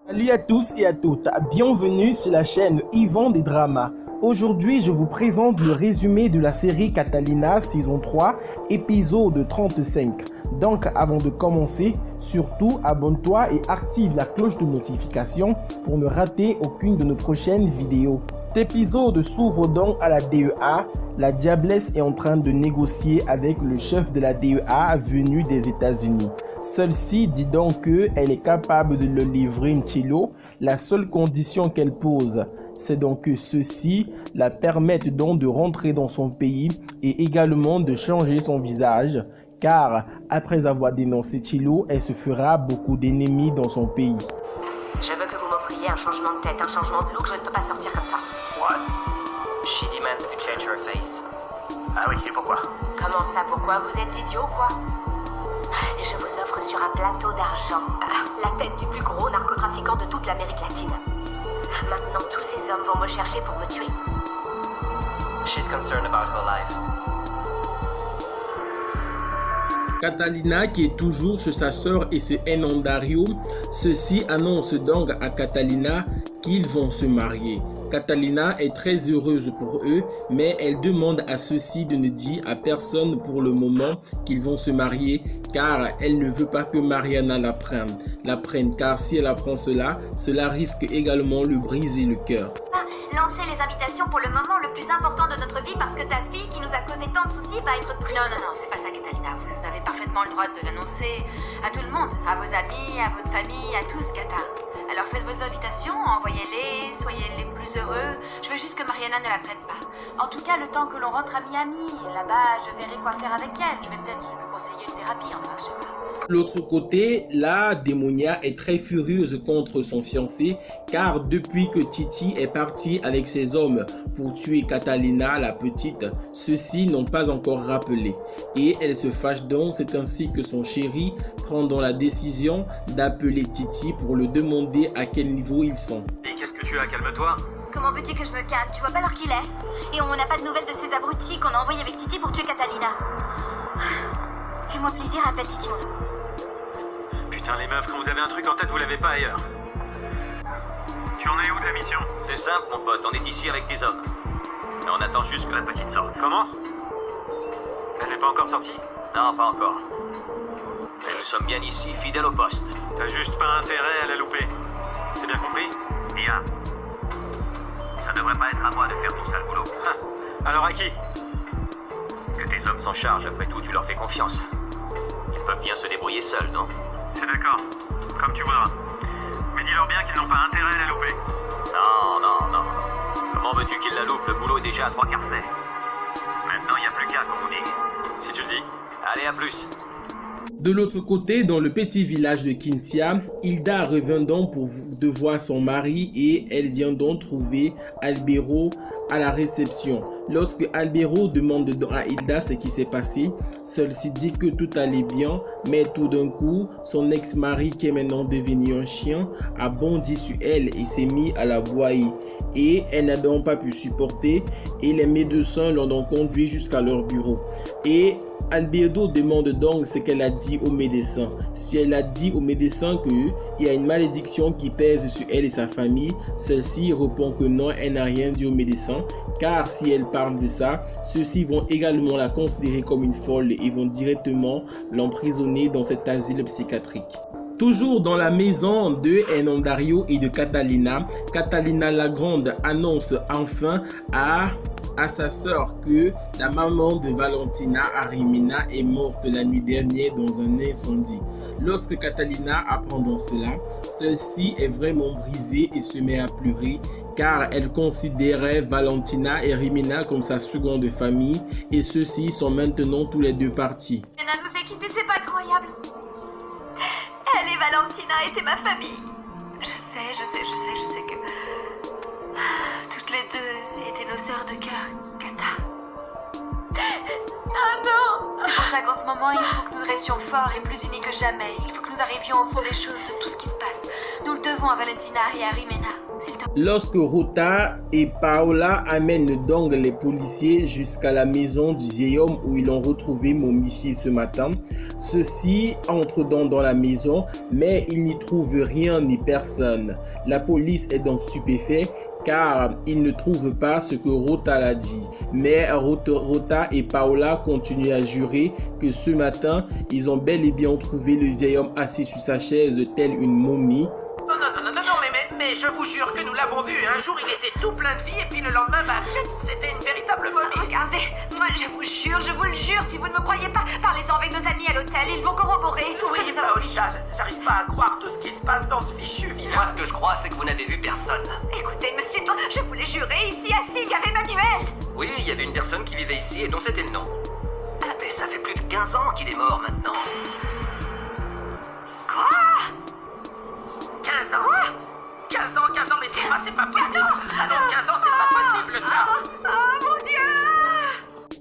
Salut à tous et à toutes, bienvenue sur la chaîne Yvan des Dramas. Aujourd'hui, je vous présente le résumé de la série Catalina saison 3, épisode 35. Donc, avant de commencer, surtout abonne-toi et active la cloche de notification pour ne rater aucune de nos prochaines vidéos. Cet épisode s'ouvre donc à la DEA. La Diablesse est en train de négocier avec le chef de la DEA venu des États-Unis. Celle-ci dit donc qu'elle est capable de le livrer Mchilo. La seule condition qu'elle pose, c'est donc que ceux-ci la permettent donc de rentrer dans son pays et également de changer son visage. Car après avoir dénoncé Chilo, elle se fera beaucoup d'ennemis dans son pays. Je veux que vous m'offriez un changement de tête, un changement de look, je ne peux pas sortir comme ça. What? She demands to change her face. Ah oui, et pourquoi? Comment ça, pourquoi? Vous êtes idiot, quoi? Je vous offre sur un plateau d'argent la tête du plus gros narcotrafiquant de toute l'Amérique latine. Maintenant, tous ces hommes vont me chercher pour me tuer. She's concerned about her life. Catalina, qui est toujours chez sa sœur et ses haines en Dario, ceux-ci annoncent donc à Catalina qu'ils vont se marier. Catalina est très heureuse pour eux, mais elle demande à ceux-ci de ne dire à personne pour le moment qu'ils vont se marier, car elle ne veut pas que Mariana la prenne, car si elle apprend cela risque également de lui briser le cœur. Lancez les invitations pour le moment le plus important de notre vie parce que ta fille qui nous a causé tant de soucis va être très... Non, c'est pas ça, Catalina. Vous avez parfaitement le droit de l'annoncer à tout le monde, à vos amis, à votre famille, à tous, Cata. Alors faites vos invitations, envoyez-les, soyez les plus heureux. Je veux juste que Mariana ne la prenne pas. En tout cas, le temps que l'on rentre à Miami, là-bas, je verrai quoi faire avec elle. Je vais peut-être lui conseiller une thérapie, enfin, je sais pas. De l'autre côté, la Démonia est très furieuse contre son fiancé car depuis que Titi est parti avec ses hommes pour tuer Catalina la petite, ceux-ci n'ont pas encore rappelé et elle se fâche donc. C'est ainsi que son chéri prend donc la décision d'appeler Titi pour le demander à quel niveau ils sont. Et qu'est-ce que tu as? Calme-toi. Comment veux-tu que je me calme? Tu vois pas l'heure qu'il est? Et on n'a pas de nouvelles de ces abrutis qu'on a envoyés avec Titi pour tuer Catalina. Fais-moi plaisir, appelle Titi mon nom. Putain les meufs, quand vous avez un truc en tête, vous l'avez pas ailleurs. Tu en es où ta mission? C'est simple mon pote, on est ici avec tes hommes. Et on attend juste que la petite sorte. Comment? Elle n'est pas encore sortie? Non, pas encore. Mais nous sommes bien ici, fidèles au poste. T'as juste pas intérêt à la louper. C'est bien compris? Bien. Ça devrait pas être à moi de faire ton sale boulot. Alors à qui? Que tes hommes s'en chargent, après tout, tu leur fais confiance. Ils peuvent bien se débrouiller seuls, non? C'est d'accord, comme tu voudras. Mais dis-leur bien qu'ils n'ont pas intérêt à la louper. Non. Comment veux-tu qu'ils la loupent? Le boulot est déjà à 3 quarts fait. Maintenant, il n'y a plus qu'à, comme on dit. Si tu le dis. Allez, à plus. De l'autre côté, dans le petit village de Quintia, Hilda revient donc de voir son mari et elle vient donc trouver Albero à la réception. Lorsque Albero demande à Hilda ce qui s'est passé, celle-ci dit que tout allait bien, mais tout d'un coup, son ex-mari qui est maintenant devenu un chien a bondi sur elle et s'est mis à la broyer. Et elle n'a donc pas pu supporter et les médecins l'ont donc conduit jusqu'à leur bureau. Et Albedo demande donc ce qu'elle a dit au médecin. Si elle a dit au médecin qu'il y a une malédiction qui pèse sur elle et sa famille, celle-ci répond que non, elle n'a rien dit au médecin. Car si elle parle de ça, ceux-ci vont également la considérer comme une folle et vont directement l'emprisonner dans cet asile psychiatrique. Toujours dans la maison de Hernandario et de Catalina, Catalina la Grande annonce enfin à sa sœur que la maman de Valentina, Arimina, est morte la nuit dernière dans un incendie. Lorsque Catalina apprend donc cela, celle-ci est vraiment brisée et se met à pleurer car elle considérait Valentina et Rimina comme sa seconde famille et ceux-ci sont maintenant tous les deux partis. Anna nous a quittés, c'est pas incroyable. Elle et Valentina étaient ma famille. Je sais que... toutes les deux étaient nos sœurs de cœur, Cata. Ah non! C'est pour ça vrai qu'en ce moment, il faut que nous restions forts et plus unis que jamais. Il faut que nous arrivions au fond des choses, de tout ce qui se passe. Nous le devons à Valentina et à Rimena. S'il te plaît. Lorsque Rota et Paola amènent donc les policiers jusqu'à la maison du vieil homme où ils l'ont retrouvé momifié ce matin, ceux-ci entrent donc dans la maison, mais ils n'y trouvent rien ni personne. La police est donc stupéfaite car ils ne trouvent pas ce que Rota l'a dit. Mais Rota et Paola continuent à jurer que ce matin, ils ont bel et bien trouvé le vieil homme assis sur sa chaise tel une momie. Non, mais je vous jure que nous l'avons vu. Un jour, il était tout plein de vie et puis le lendemain, c'était une véritable momie. Regardez, moi je vous le jure, si vous ne me croyez pas, parlez-en avec nos amis à l'hôtel, ils vont corroborer tout ce que Oui, nous avons vu. Paolita, j'arrive pas à croire tout ce qui se passe dans ce fichu village. Moi, ce que je crois, c'est que vous n'avez vu personne. Écoutez, monsieur, je vous l'ai juré, ici assis, il y avait Manuel. Oui, il y avait une personne qui vivait ici et dont c'était le nom. Mais ça fait plus de 15 ans qu'il est mort maintenant. Quoi? 15 ans 15 ans, mais c'est pas possible. Alors 15 ans, c'est pas possible, ça. Oh mon Dieu!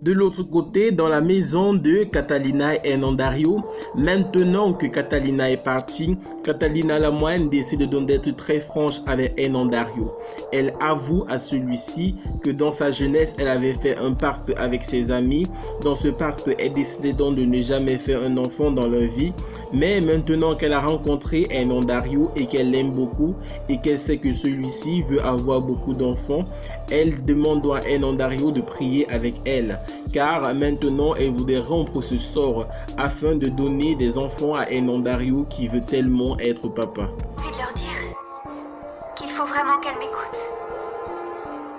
De l'autre côté, dans la maison de Catalina et Hernandario, maintenant que Catalina est partie, Catalina la moyenne décide donc d'être très franche avec Hernandario. Elle avoue à celui-ci que dans sa jeunesse, elle avait fait un pacte avec ses amis. Dans ce pacte, elle décidait donc de ne jamais faire un enfant dans leur vie. Mais maintenant qu'elle a rencontré Hernandario et qu'elle l'aime beaucoup et qu'elle sait que celui-ci veut avoir beaucoup d'enfants, elle demande à Hernandario de prier avec elle, car maintenant elle voudrait rompre ce sort afin de donner des enfants à Hernandario qui veut tellement être papa. J'ai envie de leur dire qu'il faut vraiment qu'elles m'écoutent.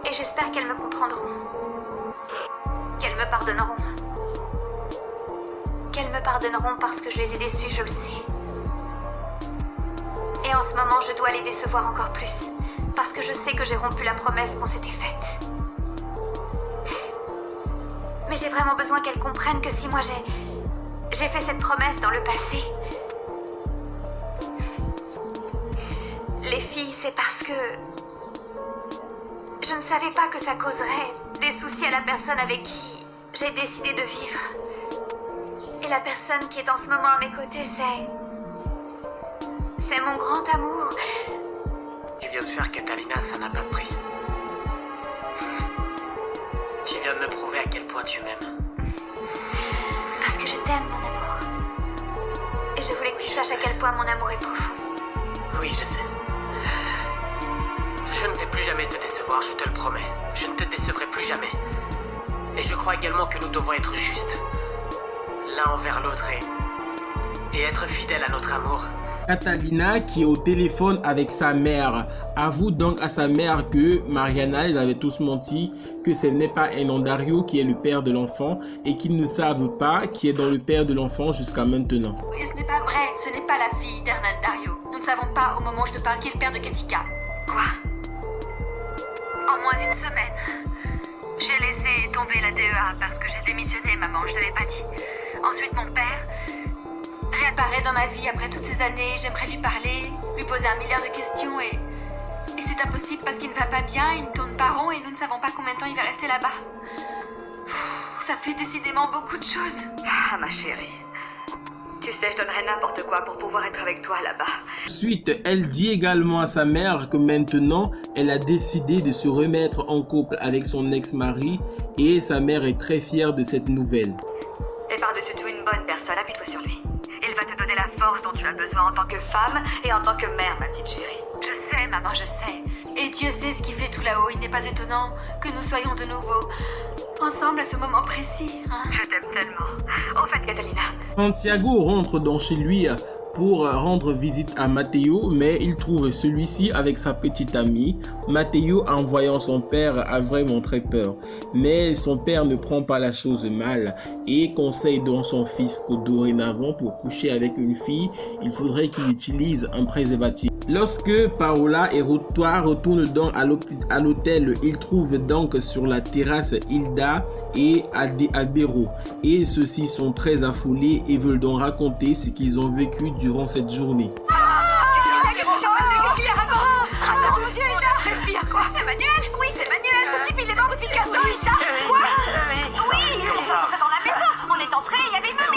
Et j'espère qu'elles me comprendront. Qu'elles me pardonneront. Qu'elles me pardonneront parce que je les ai déçues, je le sais. Et en ce moment, je dois les décevoir encore plus. Parce que je sais que j'ai rompu la promesse qu'on s'était faite. Mais j'ai vraiment besoin qu'elles comprennent que si moi j'ai fait cette promesse dans le passé, les filles, c'est parce que je ne savais pas que ça causerait des soucis à la personne avec qui j'ai décidé de vivre. Et la personne qui est en ce moment à mes côtés, c'est mon grand amour. Tu viens de faire Catalina, ça n'a pas de prix. Tu viens de me prouver à quel point tu m'aimes. Parce que je t'aime, mon amour. Et je voulais que tu saches à quel point mon amour est profond. Oui, je sais. Je ne vais plus jamais te décevoir, je te le promets. Je ne te décevrai plus jamais. Et je crois également que nous devons être justes, l'un envers l'autre et être fidèles à notre amour. Catalina, qui est au téléphone avec sa mère, avoue donc à sa mère que Mariana, ils avaient tous menti, que ce n'est pas Hernandario qui est le père de l'enfant et qu'ils ne savent pas qui est dans le père de l'enfant jusqu'à maintenant. Oui, ce n'est pas vrai, ce n'est pas la fille d'Hernandario. Nous ne savons pas au moment où je te parle qui est le père de Katika. Quoi? En moins d'une semaine, j'ai laissé tomber la DEA parce que j'ai démissionné, maman, je ne l'avais pas dit. Ensuite, mon père réapparaît dans ma vie après toutes ces années. J'aimerais lui parler, lui poser 1 milliard de questions et c'est impossible parce qu'il ne va pas bien, il ne tourne pas rond et nous ne savons pas combien de temps il va rester là-bas. Ça fait décidément beaucoup de choses. Ah, ma chérie. Tu sais, je donnerais n'importe quoi pour pouvoir être avec toi là-bas. Ensuite, elle dit également à sa mère que maintenant, elle a décidé de se remettre en couple avec son ex-mari et sa mère est très fière de cette nouvelle. Et par-dessus tout, une bonne personne, appuie-toi sur lui. Il va te donner la force dont tu as besoin en tant que femme et en tant que mère, ma petite chérie. Je sais, maman, je sais. Et Dieu sait ce qui fait tout là-haut. Il n'est pas étonnant que nous soyons de nouveau ensemble à ce moment précis. Hein. Je t'aime tellement. Au fait, Catalina. Santiago rentre donc chez lui pour rendre visite à Matteo, mais il trouve celui-ci avec sa petite amie. Matteo, en voyant son père, a vraiment très peur. Mais son père ne prend pas la chose mal et conseille donc son fils que dorénavant, pour coucher avec une fille, il faudrait qu'il utilise un préservatif. Lorsque Paola et Rota retournent donc à l'hôtel, ils trouvent donc sur la terrasse Hilda et Albero. Et ceux-ci sont très affolés et veulent donc raconter ce qu'ils ont vécu durant cette journée. Respire, quoi? C'est Manuel? Oui, c'est Manuel. Ce type, il est mort depuis 15 ans. Quoi? Oui, on est rentré dans la maison. On est entré, il y avait une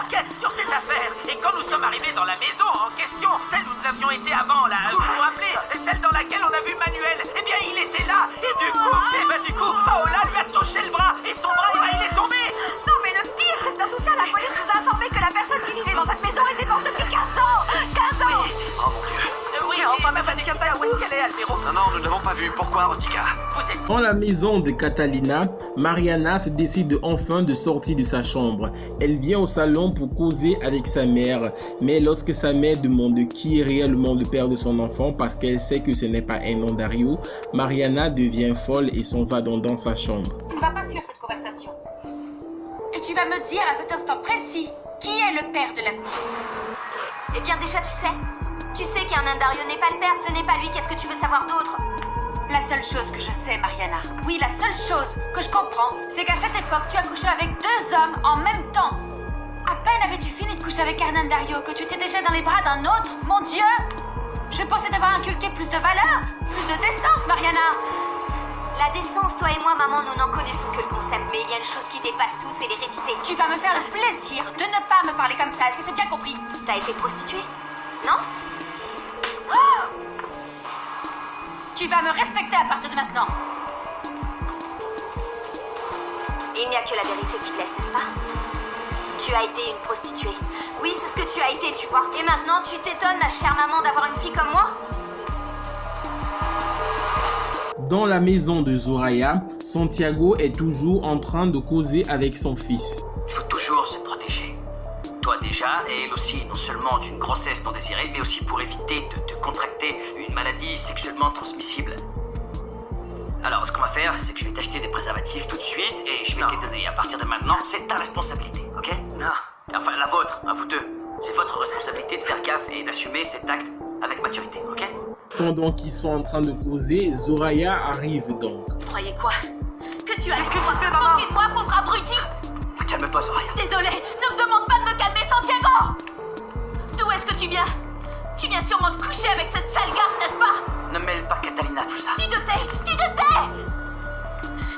enquête sur cette affaire. Et quand nous sommes arrivés dans la maison en question, celle où nous avions été avant, là, vous vous rappelez, celle dans laquelle on a vu Manuel, eh bien il était là. Et du coup, Paola lui a touché le bras. Et son bras, il est tombé. Non mais le pire, c'est que dans tout ça, la police nous a informé que la personne qui vivait dans cette maison était morte depuis 15 ans. 15 ans. Oh mon Dieu. Oui, enfin, mais ça ne tient pas. Où est-ce qu'elle est, Albero? Non, nous ne l'avons pas vue. Pourquoi, Rotica? Vous êtes... Dans la maison de Catalina, Mariana se décide enfin de sortir de sa chambre. Elle vient au salon pour causer avec sa mère, mais lorsque sa mère demande qui est réellement le père de son enfant parce qu'elle sait que ce n'est pas un nom Dario, Mariana devient folle et s'en va dans sa chambre. Tu ne vas pas fuir cette conversation. Et tu vas me dire à cet instant précis qui est le père de la petite. Eh bien déjà tu sais qu'Hernan Dario n'est pas le père, ce n'est pas lui, qu'est-ce que tu veux savoir d'autre? La seule chose que je sais, Mariana, oui, la seule chose que je comprends, c'est qu'à cette époque, tu as couché avec 2 hommes en même temps. À peine avais-tu fini de coucher avec Hernan Dario que tu étais déjà dans les bras d'un autre. Mon Dieu! Je pensais t'avoir inculqué plus de valeur, plus de décence, Mariana. La décence, toi et moi, maman, nous n'en connaissons que le concept, mais il y a une chose qui dépasse tout, c'est l'hérédité. Tu vas me faire le plaisir de ne pas me parler comme ça, est-ce que c'est bien compris? T'as été prostituée? Non? Tu vas me respecter à partir de maintenant. Il n'y a que la vérité qui blesse, n'est-ce pas? Tu as été une prostituée. Oui, c'est ce que tu as été, tu vois. Et maintenant, tu t'étonnes, ma chère maman, d'avoir une fille comme moi? Dans la maison de Zoraya, Santiago est toujours en train de causer avec son fils. Il faut toujours se protéger. Toi déjà, et elle aussi, non seulement d'une grossesse non désirée, mais aussi pour éviter de contracter une maladie sexuellement transmissible. Alors, ce qu'on va faire, c'est que je vais t'acheter des préservatifs tout de suite et je vais te les donner. À partir de maintenant, c'est ta responsabilité, ok? Non. Enfin, la vôtre, à vous deux. C'est votre responsabilité de faire gaffe et d'assumer cet acte avec maturité, ok? Pendant qu'ils sont en train de causer, Zoraya arrive donc. Vous croyez quoi? Que tu as Qu'est-ce que tu fais, maman? de moi, pauvre abruti? Calme-toi, Zoraya. Désolé, ne me demande pas de me calmer, Santiago! D'où est-ce que tu viens? Tu viens sûrement te coucher avec cette sale garce, n'est-ce pas? Ne mêle pas Catalina à tout ça. Tu te tais! Tu te tais!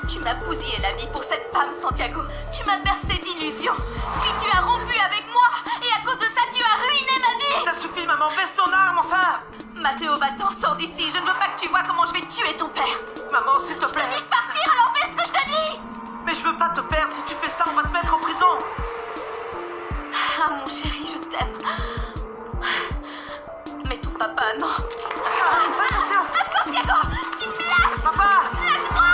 Tu m'as bousillé la vie pour cette femme, Santiago. Tu m'as bercé d'illusions. Puis tu as rompu avec moi. Et à cause de ça, tu as ruiné ma vie! Ça suffit, maman, baisse ton arme, enfin! Matteo, va-t'en, sors d'ici. Je ne veux pas que tu vois comment je vais tuer ton père. Maman, s'il te Je te plaît. dis de partir, alors fais ce que je te dis! Mais je veux pas te perdre. Si tu fais ça, on va te mettre en prison. Ah, mon chéri, je t'aime. Mais ton papa, non. Attention. Ah, Santiago, tu me lâches! Papa. Lâche-moi!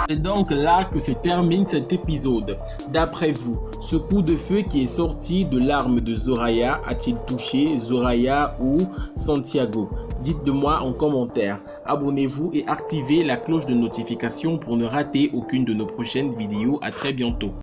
C'est donc là que se termine cet épisode. D'après vous, ce coup de feu qui est sorti de l'arme de Zoraya a-t-il touché Zoraya ou Santiago? Dites-le moi en commentaire. Abonnez-vous et activez la cloche de notification pour ne rater aucune de nos prochaines vidéos. À très bientôt.